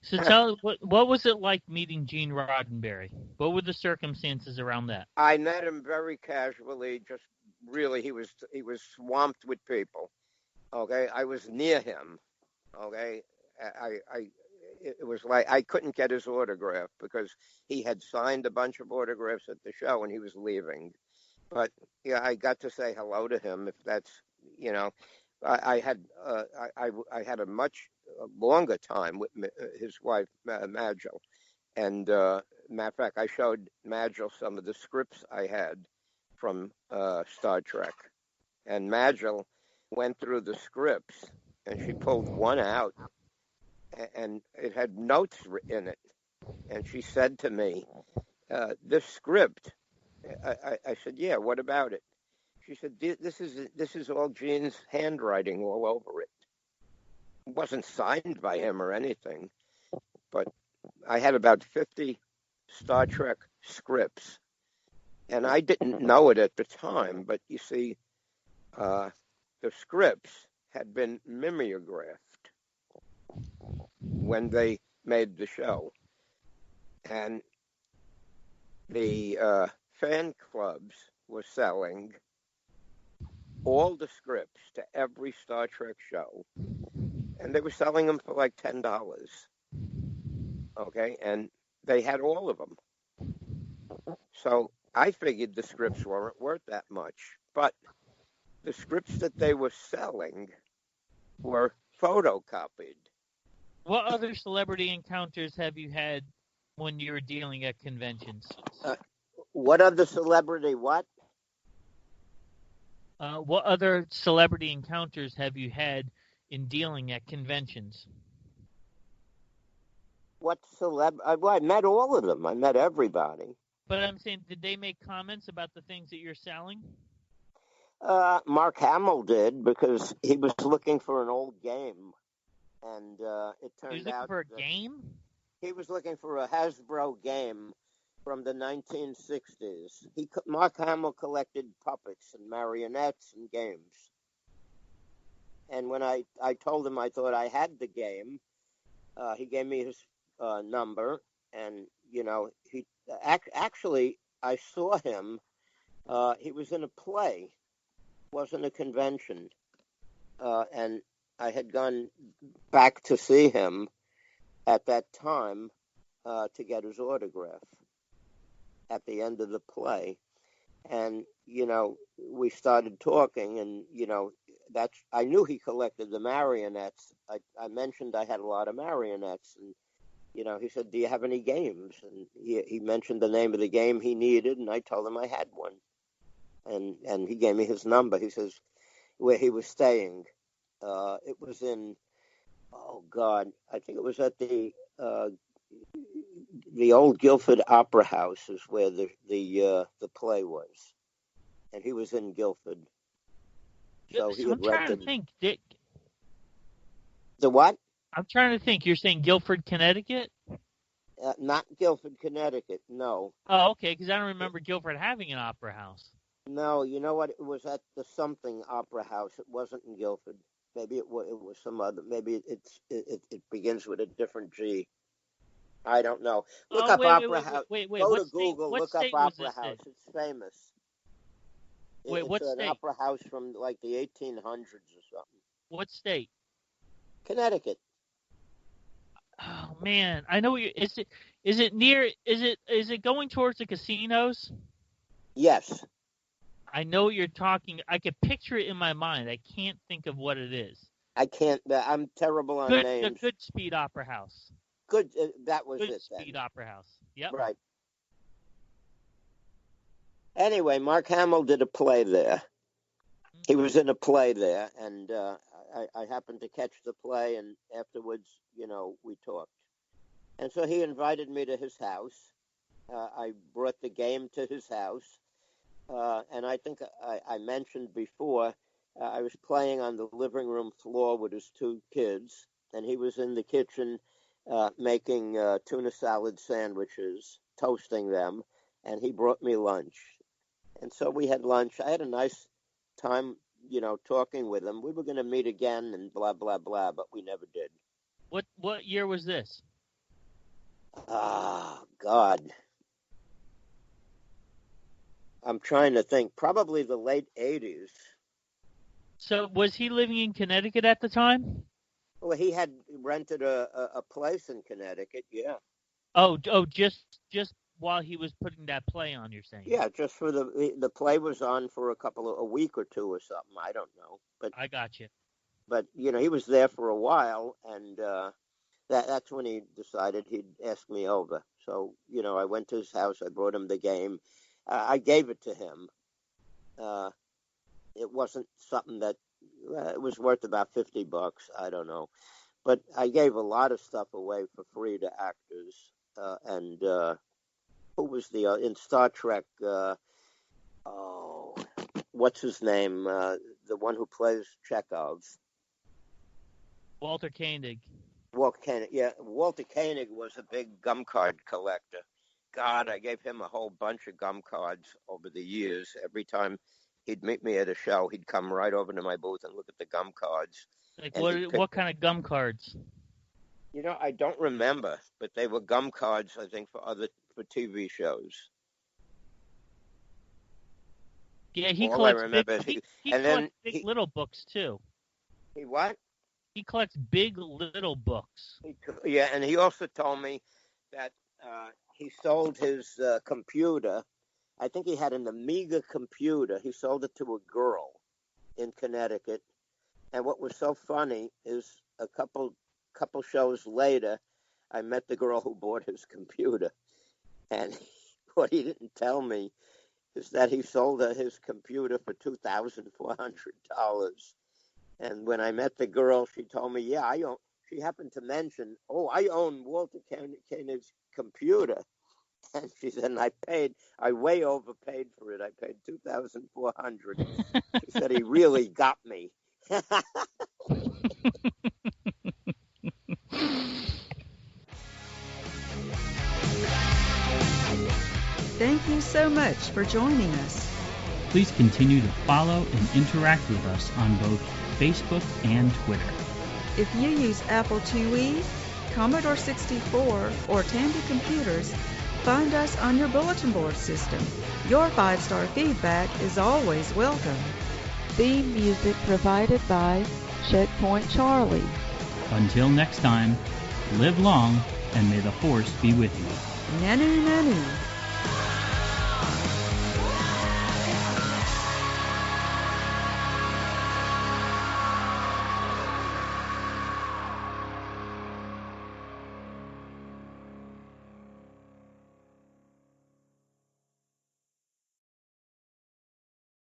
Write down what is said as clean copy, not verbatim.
So tell what was it like meeting Gene Roddenberry? What were the circumstances around that? I met him very casually. Just really, he was swamped with people. Okay, I was near him. Okay, it was like I couldn't get his autograph because he had signed a bunch of autographs at the show and he was leaving. But yeah, I got to say hello to him. If that's, you know, I had I had a much longer time with his wife Magil, and matter of fact, I showed Magil some of the scripts I had from Star Trek, and Magil went through the scripts and she pulled one out, and it had notes in it, and she said to me, "This script." I said, "Yeah, what about it?" She said, "This is all Gene's handwriting all over it. It wasn't signed by him or anything, but I had about 50 Star Trek scripts, and I didn't know it at the time. But you see, the scripts had been mimeographed when they made the show, and the fan clubs were selling all the scripts to every Star Trek show, and they were selling them for like $10. Okay, and they had all of them. So I figured the scripts weren't worth that much, but the scripts that they were selling were photocopied. What other celebrity encounters have you had when you were dealing at conventions? What other celebrity? What? What other celebrity encounters have you had in dealing at conventions? What well, I met all of them. I met everybody. But I'm saying, did they make comments about the things that you're selling? Mark Hamill did, because he was looking for an old game, and it turned out he was looking for a game? He was looking for a Hasbro game from the 1960s. Mark Hamill collected puppets and marionettes and games. And when I told him I thought I had the game, he gave me his number, and he actually I saw him. He was in a play, wasn't a convention, and I had gone back to see him at that time to get his autograph at the end of the play. And, we started talking, and, I knew he collected the marionettes. I mentioned I had a lot of marionettes, and, he said, "Do you have any games?" And he mentioned the name of the game he needed, and I told him I had one. And he gave me his number. He says where he was staying. It was in, oh God, I think it was at the old Guilford Opera House is where the play was, and he was in Guilford. So he had rented. I'm trying to think, Dick. The what? I'm trying to think. You're saying Guilford, Connecticut? Not Guilford, Connecticut. No. Oh, okay. Because I don't remember Guilford having an opera house. No, you know what? It was at the something Opera House. It wasn't in Guilford. Maybe it was some other. Maybe it begins with a different G. I don't know. Look up Opera House. Go to Google. Look up Opera House. It's famous. It's an opera house from like the 1800s or something. What state? Connecticut. Oh man, I know. Is it near? Is it going towards the casinos? Yes. I know what you're talking. I could picture it in my mind. I can't think of what it is. I can't. I'm terrible on names. The Good Speed Opera House. Good. That was Good it. Speed then. Opera House. Yep. Right. Anyway, Mark Hamill did a play there. He was in a play there, and I happened to catch the play, and afterwards, we talked. And so he invited me to his house. I brought the game to his house, and I think I mentioned before, I was playing on the living room floor with his two kids, and he was in the kitchen making tuna salad sandwiches, toasting them, and he brought me lunch. And so we had lunch. I had a nice time, talking with him. We were going to meet again and blah, blah, blah, but we never did. What year was this? Ah, God. I'm trying to think. Probably the late 80s. So was he living in Connecticut at the time? Well, he had rented a place in Connecticut, yeah. Just while he was putting that play on, you're saying? Yeah, just for the play was on for a week or two or something. I don't know. I got you. But he was there for a while, and that's when he decided he'd ask me over. So, I went to his house. I brought him the game. I gave it to him. It wasn't something that it was worth about $50. I don't know, but I gave a lot of stuff away for free to actors. And who was in Star Trek? What's his name? The one who plays Chekhov. Walter Koenig. Walter Koenig. Yeah, Walter Koenig was a big gum card collector. God, I gave him a whole bunch of gum cards over the years. Every time he'd meet me at a show, he'd come right over to my booth and look at the gum cards. Like what kind of gum cards? I don't remember, but they were gum cards, I think, for TV shows. Yeah, he collects big little books too. He what? He collects big little books. Yeah, and he also told me that he sold his computer. I think he had an Amiga computer. He sold it to a girl in Connecticut. And what was so funny is a couple shows later, I met the girl who bought his computer. And what he didn't tell me is that he sold her his computer for $2,400. And when I met the girl, she told me, yeah, she happened to mention, I own Walter Koenig's computer. And she said, and I way overpaid for it. I paid $2,400. She said, he really got me. Thank you so much for joining us. Please continue to follow and interact with us on both Facebook and Twitter. If you use Apple IIe, Commodore 64, or Tandy computers, find us on your bulletin board system. Your 5-star feedback is always welcome. Theme music provided by Checkpoint Charley. Until next time, live long and may the Force be with you. Nanu Nanu.